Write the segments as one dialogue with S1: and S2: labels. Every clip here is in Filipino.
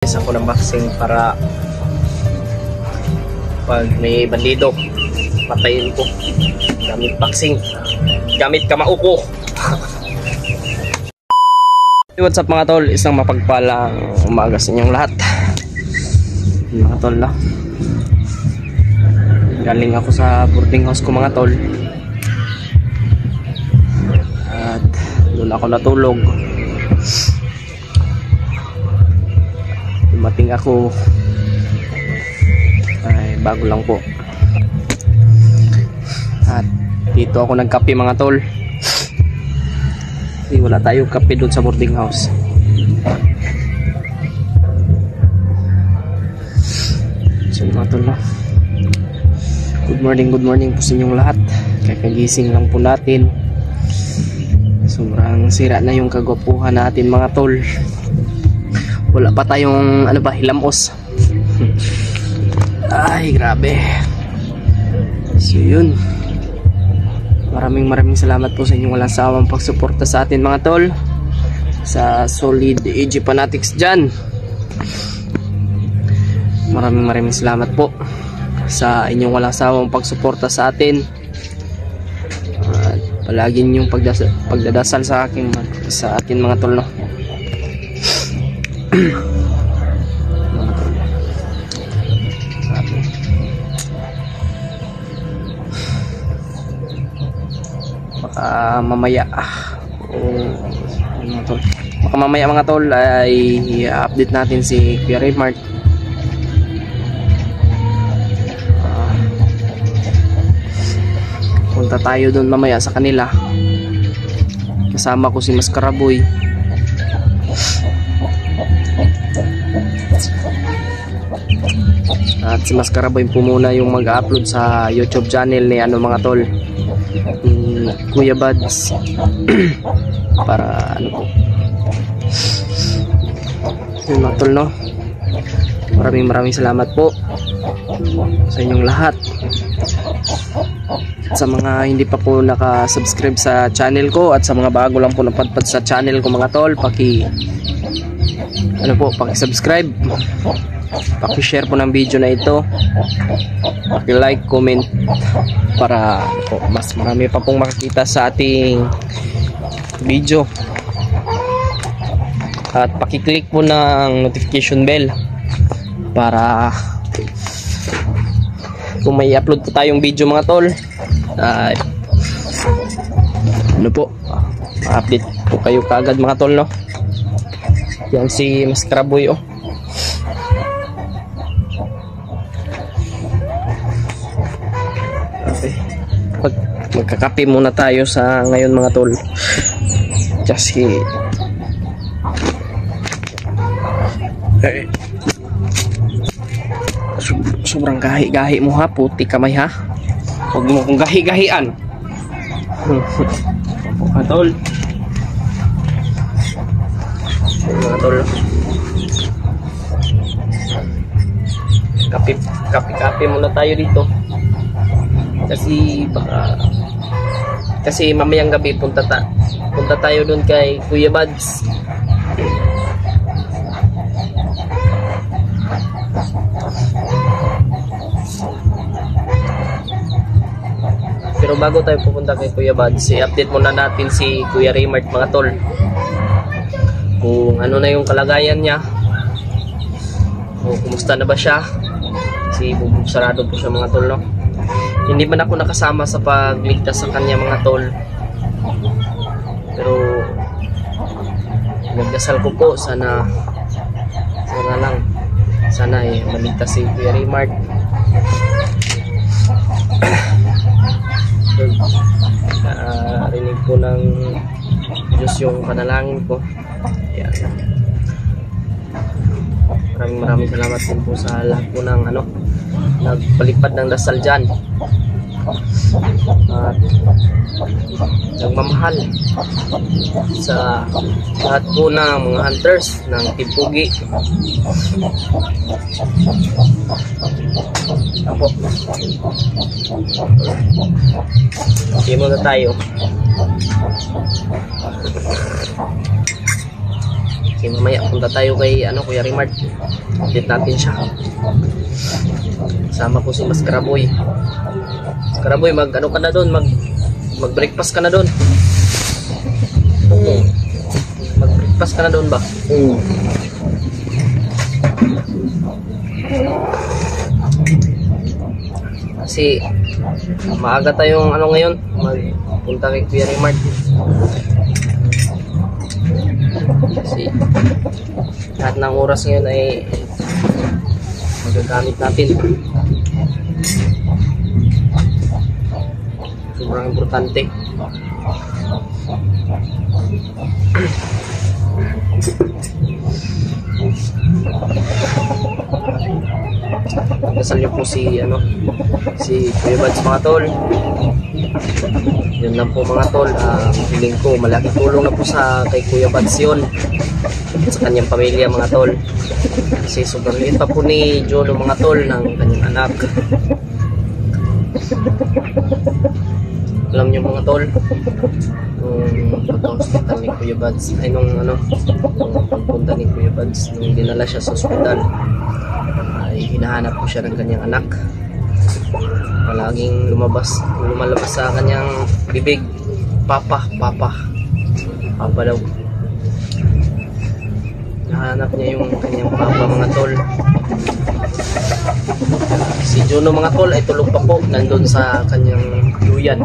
S1: Ako ng boxing para pag may bandido patayin ko gamit boxing, gamit kamao ko. What's up mga tol, isang mapagpalang umaga sa inyong lahat mga tol. Galing ako sa boarding house ko mga tol at doon ako natulog. Dumating ako ay bago lang po at dito ako nagkape mga tol. Wala tayong kape doon sa boarding house. So mga tol, good morning po sa inyong lahat. Kakagising lang po natin. Sobrang sira na yung kagwapuhan natin mga tol. Wala pa tayong hilamos. Ay grabe. So yun, maraming salamat po sa inyong walang sawang pagsuporta sa atin mga tol, sa solid AG Fanatics dyan. Maraming salamat po sa inyong walang sawang pagsuporta sa atin at palagi niyong pagdadasal sa atin mga tol, no? Baka mamaya mga tol ay i-update natin si Kuya Raymart. Punta tayo doon mamaya sa kanila, kasama ko si Mascaraboy. At si Mascaraboy po muna yung mag-upload sa YouTube channel ni mga tol, Kuya Buds. Para po yun mga tol, no? Maraming salamat po sa inyong lahat. At sa mga hindi pa po naka-subscribe sa channel ko at sa mga bago lang po napadpad sa channel ko mga tol, paki-subscribe, paki-share po ng video na ito, paki-like, comment para mas marami pa pong makikita sa ating video, at paki-click po ng notification bell para kung may upload po tayong video mga tol, update po kayo kaagad mga tol, no? Yan si Mascaraboy, okay. Magkakape muna tayo sa ngayon mga tol, kasi sobrang gahi mo ha, puti kamay ha, huwag mo kong gahi-gahian mga tol. Mga tol, kape muna tayo dito kasi mamayang gabi punta tayo dun kay Kuya Buds. Pero bago tayo pupunta kay Kuya Buds, i-update muna natin si Kuya Raymart mga tol, kung ano na yung kalagayan niya, o kumusta na ba siya. Kasi sarado po siya mga tol, no? Hindi man ako nakasama sa pagligtas sa kanya mga tol, pero nagdasal ko po sana maligtas si Kuya Raymart. Rinig po ng Diyos yung panalangin ko. Ayan. Maraming salamat din po sa lahat po ng nagpalipad ng dasal dyan at nagmamahal sa lahat po ng mga hunters ng Timpugi. Ako, okay muna tayo. Okay, mamaya punta tayo kay Kuya Rimard. Update natin siya. Sama ko si Mas Karaboy. Mas Karaboy, mag ka na doon, mag breakfast ka na doon. Mag breakfast ka na doon ba? Kasi maaga tayong ngayon, magpunta kay Kuya Rimard. Kasi lahat ng oras ngayon ay magagamit natin. Sobrang importante. Pagdasal niyo po si Kuya Bads mga tol. Yun lang po mga tol. Feeling ko malaking tulong na po kay Kuya Bads yun at sa kanyang pamilya mga tol. Kasi sobrang liit pa po ni Jolo mga tol ng kanyang anak. Alam niyo mga tol, nung pagka-hospital ni Kuya Bads, nung pagpunta ni Kuya Bads, nung dinala siya sa hospital, ay hinahanap po siya ng kanyang anak. Palaging lumalabas sa kanyang bibig, Papa daw. Hinahanap niya yung kanyang papa mga tol. Si Juno mga tol ay tulog pa po, nandun sa kanyang duyan.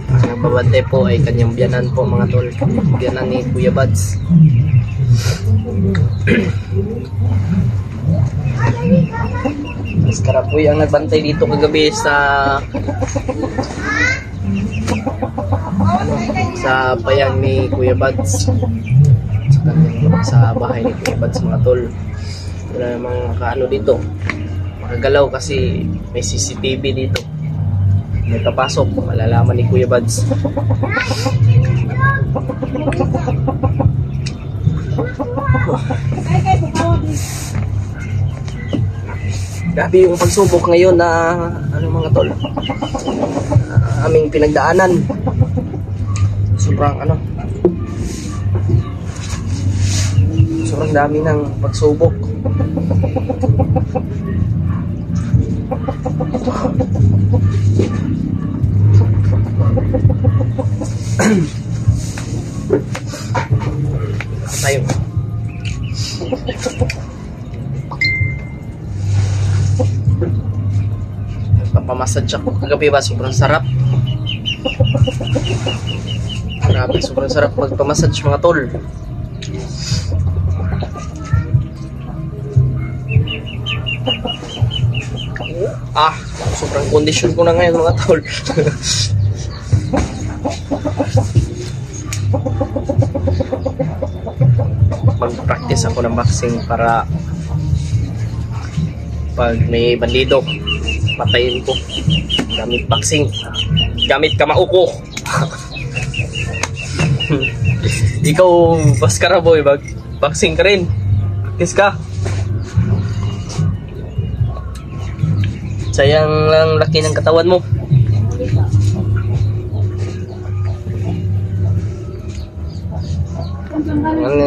S1: Ang nagbabantay po ay kanyang biyanan po mga tol, biyanan ni Kuya Bads. Mas Karaboy ang nagbantay dito kagabi sa bayan ni Kuya Bads, sa bahay ni Kuya Bads mga tol. Wala namang dito, makagalaw kasi may CCTV dito. May kapasok, malalaman ni Kuya Bads. Grabe yung pagsubok ngayon na mga tol, aming pinagdaanan. Sobrang sobrang dami ng pagsubok. Tayo. Nagpapamassage ako kagabi ba, sobrang sarap. Grabe, sobrang sarap magpamassage mga tol. Sobrang kondisyon ko na ngayon mga tol. Mag-practice ako ng boxing para pag may bandido, patayin ko gamit boxing, gamit kamao ko. Ikaw, Mas Karaboy, boxing ka rin, practice ka. Sayang lang laki ng katawan mo.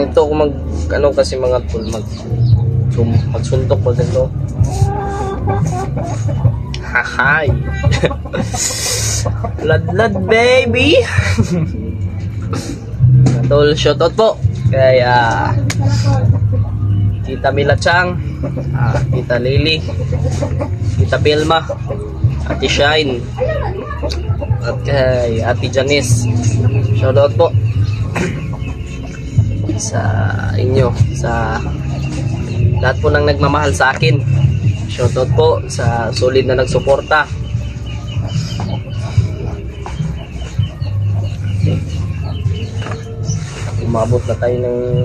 S1: Ito kung kasi mga tol, magsuntok ba ganito? Hahay. Lad baby. Tol, shoutout po kay Tita Mila Chang, Tita Lily, Tita Belma, Ate Shine, at kay Ate Janice. Shoutout po sa inyo, sa lahat po ng nagmamahal sa akin. Shoutout po sa solid na nagsuporta. Umabot na tayo ng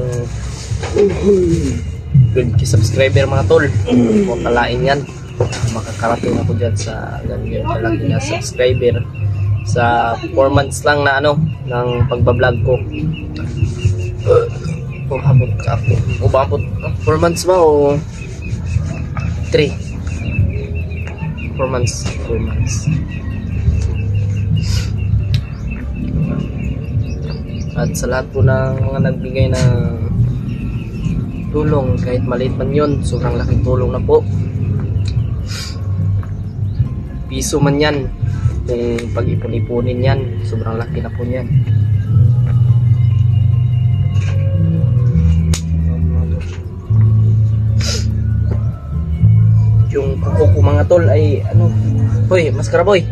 S1: 20 subscriber mga tol. Huwag kalain yan, makakarating ako dyan sa ganyan kalaki na subscriber sa 4 months lang na ng pagbablog ko. Umabot ka ako. Umabot 4 months ba o 3? 4 months. 4 months. At sa lahat po ng mga nagbigay ng tulong, kahit maliit man yun, sobrang laking tulong na po. Piso man yan, kung pag-ipon-ipunin yan, sobrang laki na po yan. Yung kuko ko mga tol ay ano, hoy, maskara boy.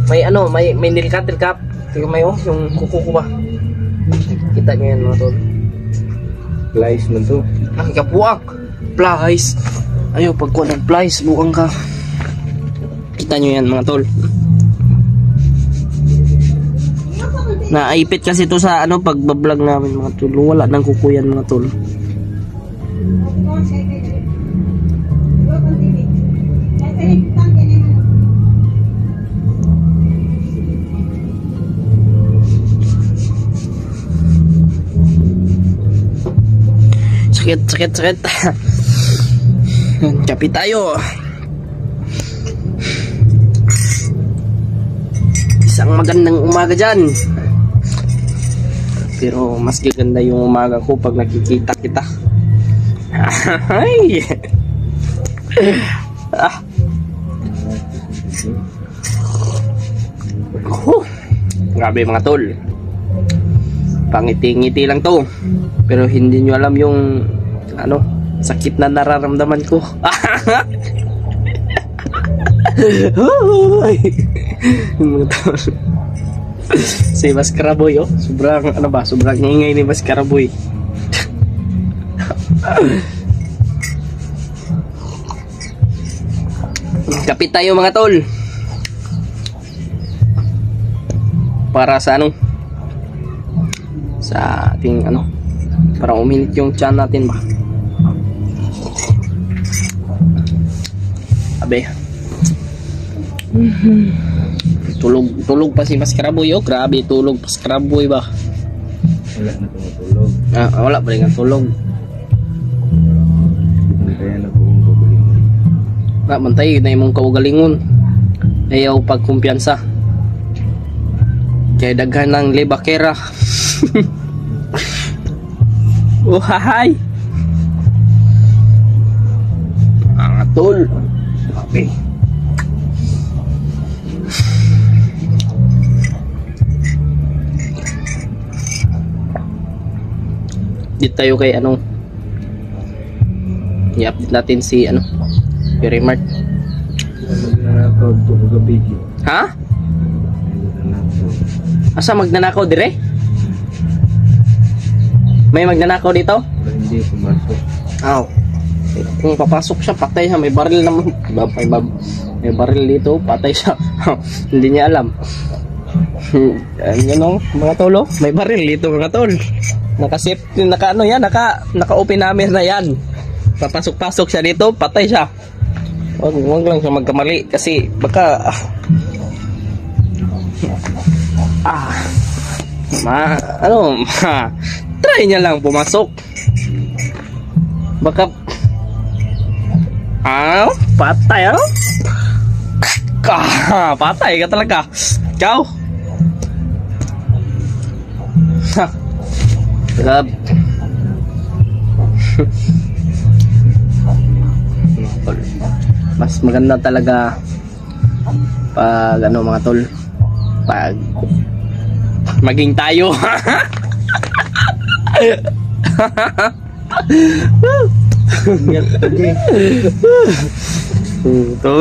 S1: May ano, may nilkat. Tingnan mo yung kuko ko ba? Kita nyo yan mga tol.
S2: Flies man to.
S1: Kapuak. Flies. Ayaw, pagkuha ng flies, buang ka. Kita nyo yan mga tol. Naipit kasi to sa ano, pagbablog namin mga tol. Wala nang kuko yan mga tol. Sakit. Kapi tayo. Isang magandang umaga dyan. Pero mas gaganda yung umaga ko pag nakikita kita. Ay. Grabe mga tol. Pangiti-ngiti lang to. Pero hindi nyo alam yung ano, sakit na nararamdaman ko. Mga tol. Si Baskaraboy sobrang ano ba, sobrang ingay ni Baskaraboy. Kapit tayo mga tol. Para sa ano, sa ating ano, para uminit yung tiyan natin ba. Abe. Tulog pa si Baskaraboy grabe, tulog Baskaraboy ba.
S2: Wala na tumutulog.
S1: Wala pa rin ang tulog.
S2: Kaya na kung gagalingon.
S1: Mantay na imong kaugalingon. Ayaw pagkumpiyansa. Kaya daghan ng lebakera. Hahay. Ang tol. Okay. Dito tayo kay ano, i-update natin si ano, Perimart.
S2: Magnanakaw to kagabidyo.
S1: Ha? Asa magnanakaw dire? May magnanakaw dito?
S2: Hindi pumasok.
S1: Kung papasok siya, patay siya. May baril naman. May baril dito, patay siya. Hindi niya alam. Ano, mga tolo? May baril dito mga tol. Naka-safety, naka-ano yan, naka-open namin na yan. Papasok-pasok siya dito, patay siya. Huwag lang siya magkamali kasi baka try niya lang pumasok. Baka patay patay ka talaga. Ikaw Grab. Mas maganda talaga pag ano mga tol, pag maging tayo. Ito.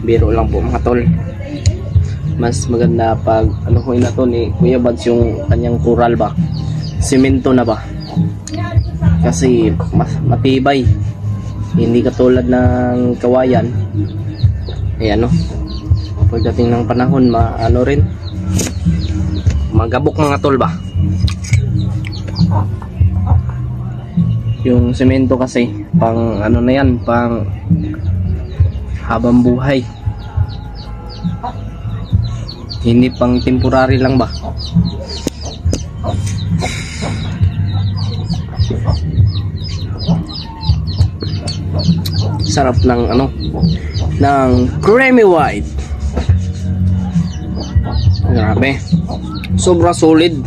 S1: Biro lang po mga tol. Mas maganda pag ano ko na to ni Kuya Bads yung kanyang kural ba, simento na ba, kasi mas matibay, hindi katulad ng kawayan. Ayan pagdating ng panahon ano rin magabok mga tol ba. Yung semento kasi pang ano na yan, pang habang buhay, hindi pang temporary lang ba. Sarap ng ano, ng creamy white. Be, sobrang solid.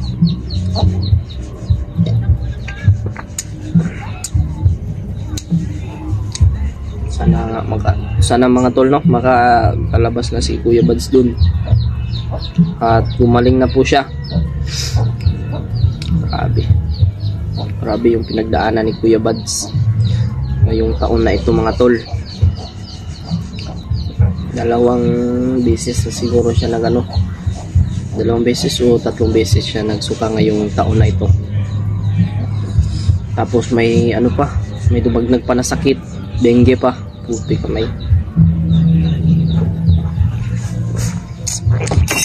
S1: Sana mga tol, no, makakalabas na si Kuya Buds dun at gumaling na po siya. Grabe yung pinagdaanan ni Kuya Buds ngayong taon na ito mga tol. 2 beses na siguro siya 2 beses o 3 beses siya nagsuka ngayong taon na ito. Tapos may may dumagnag pa na sakit, dengue pa, puti kamay.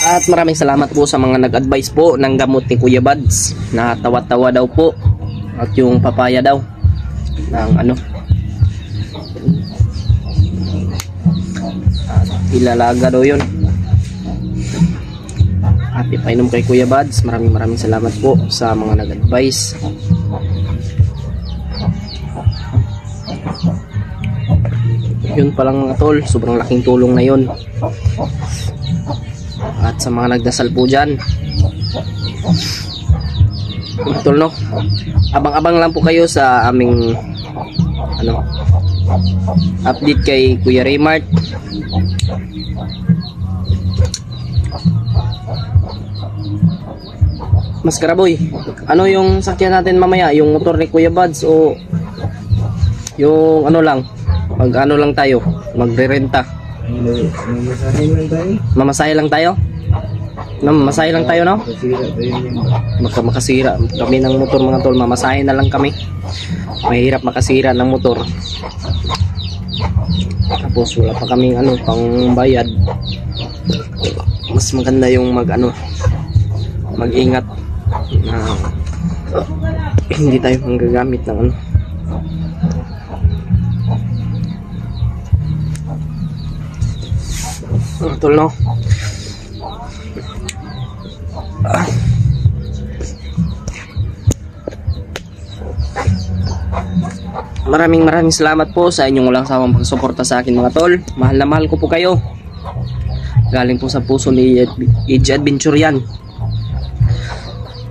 S1: At maraming salamat po sa mga nag-advise po ng gamot ni Kuya Buds na tawa-tawa daw po, at yung papaya daw ng ilalaga daw yun at ipainom kay Kuya Buds. Maraming salamat po sa mga nag-advise. Yun palang mga tol, sobrang laking tulong na yun. At sa mga nagdasal po dyan, tol, no, abang-abang lang po kayo sa aming update kay Kuya Raymart. Mas Karaboy, ano yung sakyan natin mamaya? Yung motor ni Kuya Buds o yung lang? Lang tayo? Magre-renta?
S2: Mamasahin lang tayo.
S1: Mamasahe lang tayo? Mamasahe lang tayo, no?
S2: Masira tayo yan.
S1: Makasira kami ng motor mga tol. Mamasahe na lang kami. Mahirap makasira ng motor. Tapos wala pa kaming pang bayad. Mas maganda yung mag-ingat na hindi tayo manggagamit ng tol, no? Maraming salamat po sa inyong walang sawang pagsuporta sa akin mga tol. Mahal na mahal ko po kayo. Galing po sa puso ni Edge Adventure yan.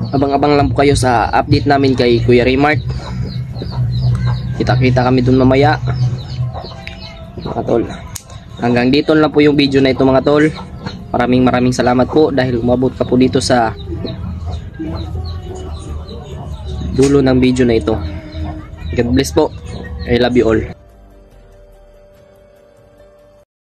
S1: Abang-abang lang po kayo sa update namin kay Kuya Raymart. Kita-kita kami dun mamaya mga tol. Hanggang dito lang po yung video na ito mga tol. Maraming salamat po dahil umabot ka po dito sa dulo ng video na ito. God bless po. I love you all.